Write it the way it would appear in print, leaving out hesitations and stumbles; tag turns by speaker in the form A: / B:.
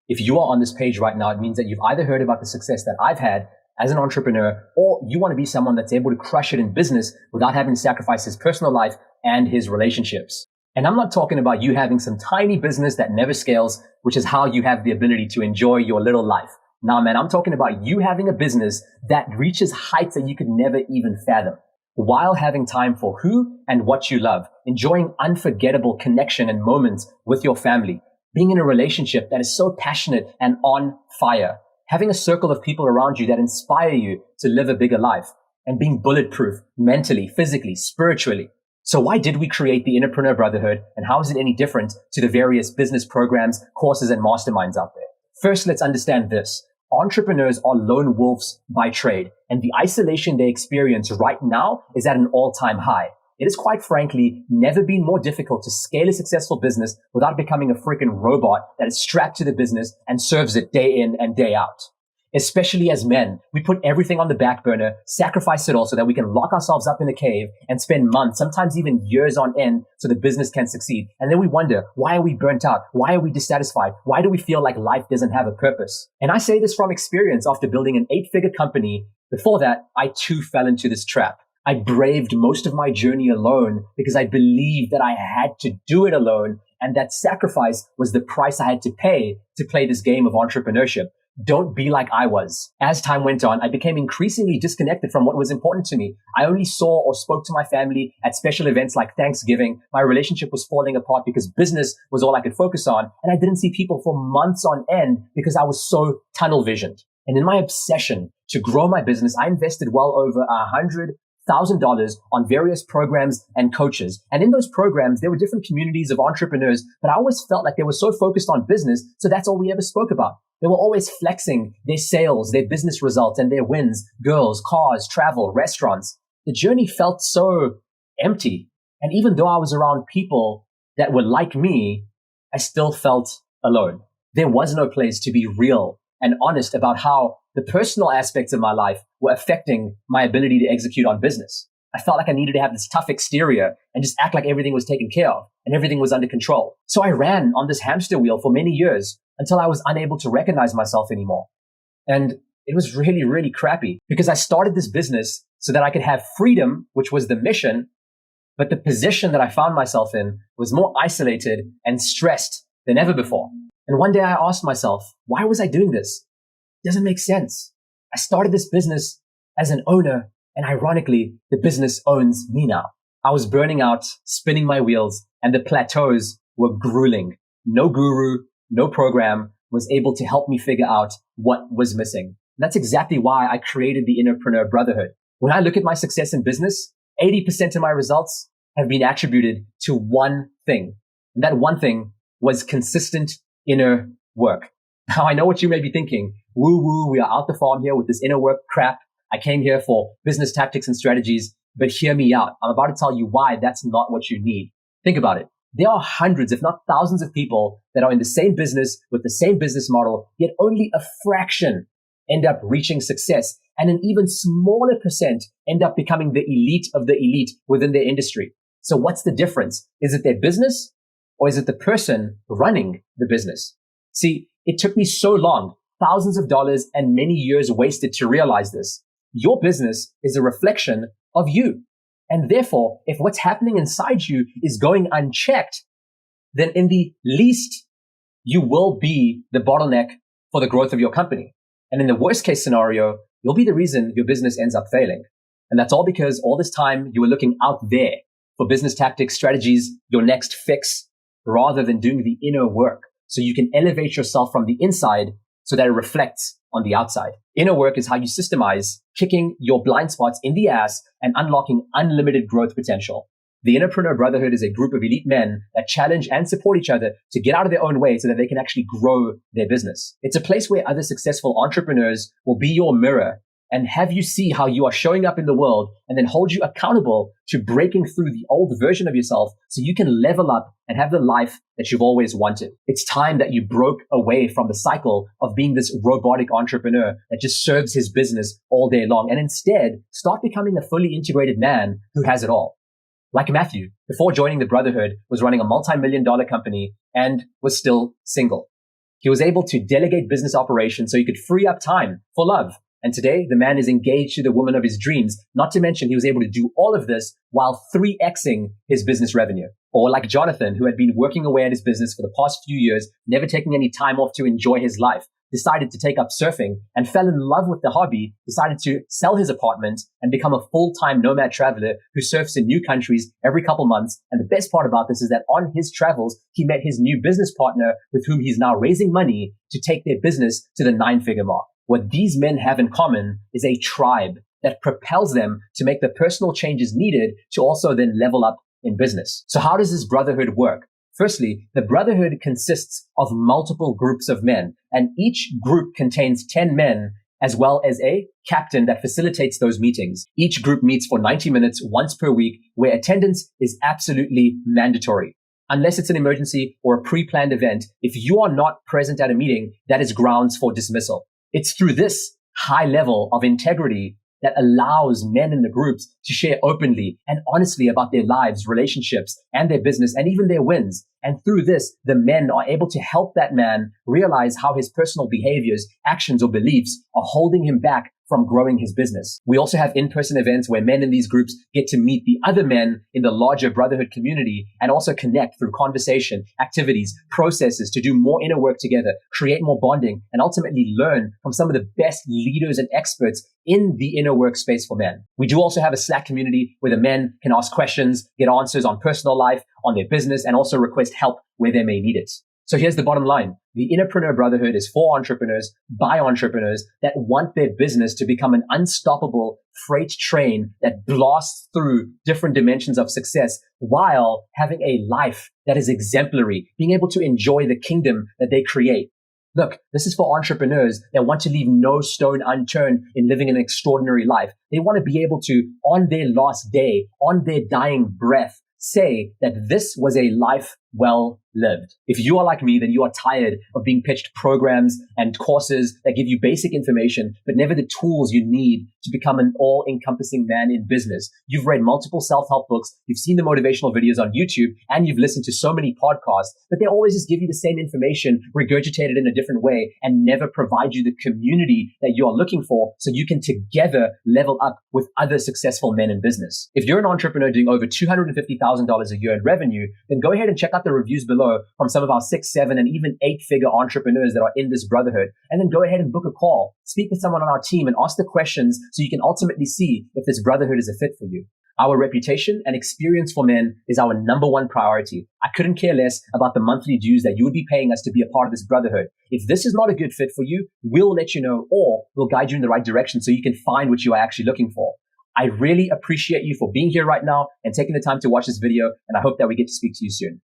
A: If you are on this page right now, it means that you've either heard about the success that I've had as an entrepreneur, or you want to be someone that's able to crush it in business without having to sacrifice his personal life and his relationships. And I'm not talking about you having some tiny business that never scales, which is how you have the ability to enjoy your little life. Nah, man, I'm talking about you having a business that reaches heights that you could never even fathom, while having time for who and what you love, enjoying unforgettable connection and moments with your family, being in a relationship that is so passionate and on fire, having a circle of people around you that inspire you to live a bigger life, and being bulletproof mentally, physically, spiritually. So why did we create the Innerpreneur Brotherhood, and how is it any different to the various business programs, courses, and masterminds out there? First, let's understand this. Entrepreneurs are lone wolves by trade, and the isolation they experience right now is at an all-time high. It has quite frankly never been more difficult to scale a successful business without becoming a freaking robot that is strapped to the business and serves it day in and day out. Especially as men, we put everything on the back burner, sacrifice it all so that we can lock ourselves up in a cave and spend months, sometimes even years on end so the business can succeed. And then we wonder, why are we burnt out? Why are we dissatisfied? Why do we feel like life doesn't have a purpose? And I say this from experience after building an 8-figure company. Before that, I too fell into this trap. I braved most of my journey alone because I believed that I had to do it alone, and that sacrifice was the price I had to pay to play this game of entrepreneurship. Don't be like I was. As time went on, I became increasingly disconnected from what was important to me. I only saw or spoke to my family at special events like Thanksgiving. My relationship was falling apart because business was all I could focus on, and I didn't see people for months on end because I was so tunnel visioned. And in my obsession to grow my business, I invested well over $100,000 on various programs and coaches. And in those programs, there were different communities of entrepreneurs, but I always felt like they were so focused on business. So that's all we ever spoke about. They were always flexing their sales, their business results, and their wins, girls, cars, travel, restaurants. The journey felt so empty. And even though I was around people that were like me, I still felt alone. There was no place to be real and honest about how the personal aspects of my life were affecting my ability to execute on business. I felt like I needed to have this tough exterior and just act like everything was taken care of and everything was under control. So I ran on this hamster wheel for many years until I was unable to recognize myself anymore. And it was really, really crappy because I started this business so that I could have freedom, which was the mission, but the position that I found myself in was more isolated and stressed than ever before. And one day I asked myself, why was I doing this? It doesn't make sense. I started this business as an owner, and ironically, the business owns me now. I was burning out, spinning my wheels, and the plateaus were grueling. No guru, no program was able to help me figure out what was missing. And that's exactly why I created the Innerpreneur Brotherhood. When I look at my success in business, 80% of my results have been attributed to one thing. And that one thing was consistent inner work. Now, I know what you may be thinking. Woo woo, we are out the farm here with this inner work crap. I came here for business tactics and strategies, but hear me out. I'm about to tell you why that's not what you need. Think about it. There are hundreds, if not thousands of people that are in the same business with the same business model, yet only a fraction end up reaching success. And an even smaller percent end up becoming the elite of the elite within their industry. So what's the difference? Is it their business or is it the person running the business? See, it took me so long, thousands of dollars and many years wasted to realize this. Your business is a reflection of you. And therefore, if what's happening inside you is going unchecked, then in the least, you will be the bottleneck for the growth of your company. And in the worst case scenario, you'll be the reason your business ends up failing. And that's all because all this time you were looking out there for business tactics, strategies, your next fix, rather than doing the inner work so you can elevate yourself from the inside so that it reflects on the outside. Inner work is how you systemize kicking your blind spots in the ass and unlocking unlimited growth potential. The Innerpreneur Brotherhood is a group of elite men that challenge and support each other to get out of their own way so that they can actually grow their business. It's a place where other successful entrepreneurs will be your mirror and have you see how you are showing up in the world and then hold you accountable to breaking through the old version of yourself so you can level up and have the life that you've always wanted. It's time that you broke away from the cycle of being this robotic entrepreneur that just serves his business all day long and instead start becoming a fully integrated man who has it all. Like Matthew, before joining the Brotherhood, was running a multi-million-dollar company and was still single. He was able to delegate business operations so he could free up time for love. And today, the man is engaged to the woman of his dreams. Not to mention, he was able to do all of this while 3xing his business revenue. Or like Jonathan, who had been working away at his business for the past few years, never taking any time off to enjoy his life, decided to take up surfing and fell in love with the hobby, decided to sell his apartment and become a full-time nomad traveler who surfs in new countries every couple months. And the best part about this is that on his travels, he met his new business partner with whom he's now raising money to take their business to the 9-figure mark. What these men have in common is a tribe that propels them to make the personal changes needed to also then level up in business. So how does this brotherhood work? Firstly, the brotherhood consists of multiple groups of men, and each group contains 10 men as well as a captain that facilitates those meetings. Each group meets for 90 minutes once per week, where attendance is absolutely mandatory. Unless it's an emergency or a pre-planned event, if you are not present at a meeting, that is grounds for dismissal. It's through this high level of integrity that allows men in the groups to share openly and honestly about their lives, relationships, and their business, and even their wins. And through this, the men are able to help that man realize how his personal behaviors, actions, or beliefs are holding him back from growing his business. We also have in-person events where men in these groups get to meet the other men in the larger brotherhood community and also connect through conversation, activities, processes to do more inner work together, create more bonding, and ultimately learn from some of the best leaders and experts in the inner workspace for men. We do also have a Slack community where the men can ask questions, get answers on personal life, on their business, and also request help where they may need it. So here's the bottom line. The Innerpreneur Brotherhood is for entrepreneurs, by entrepreneurs that want their business to become an unstoppable freight train that blasts through different dimensions of success while having a life that is exemplary, being able to enjoy the kingdom that they create. Look, this is for entrepreneurs that want to leave no stone unturned in living an extraordinary life. They want to be able to, on their last day, on their dying breath, say that this was a life well lived. If you are like me, then you are tired of being pitched programs and courses that give you basic information, but never the tools you need to become an all-encompassing man in business. You've read multiple self-help books, you've seen the motivational videos on YouTube, and you've listened to so many podcasts, but they always just give you the same information regurgitated in a different way and never provide you the community that you are looking for so you can together level up with other successful men in business. If you're an entrepreneur doing over $250,000 a year in revenue, then go ahead and check out the reviews below from some of our 6, 7, and even 8-figure entrepreneurs that are in this brotherhood. And then go ahead and book a call, speak with someone on our team and ask the questions so you can ultimately see if this brotherhood is a fit for you. Our reputation and experience for men is our number one priority. I couldn't care less about the monthly dues that you would be paying us to be a part of this brotherhood. If this is not a good fit for you, we'll let you know, or we'll guide you in the right direction so you can find what you are actually looking for. I really appreciate you for being here right now and taking the time to watch this video, and I hope that we get to speak to you soon.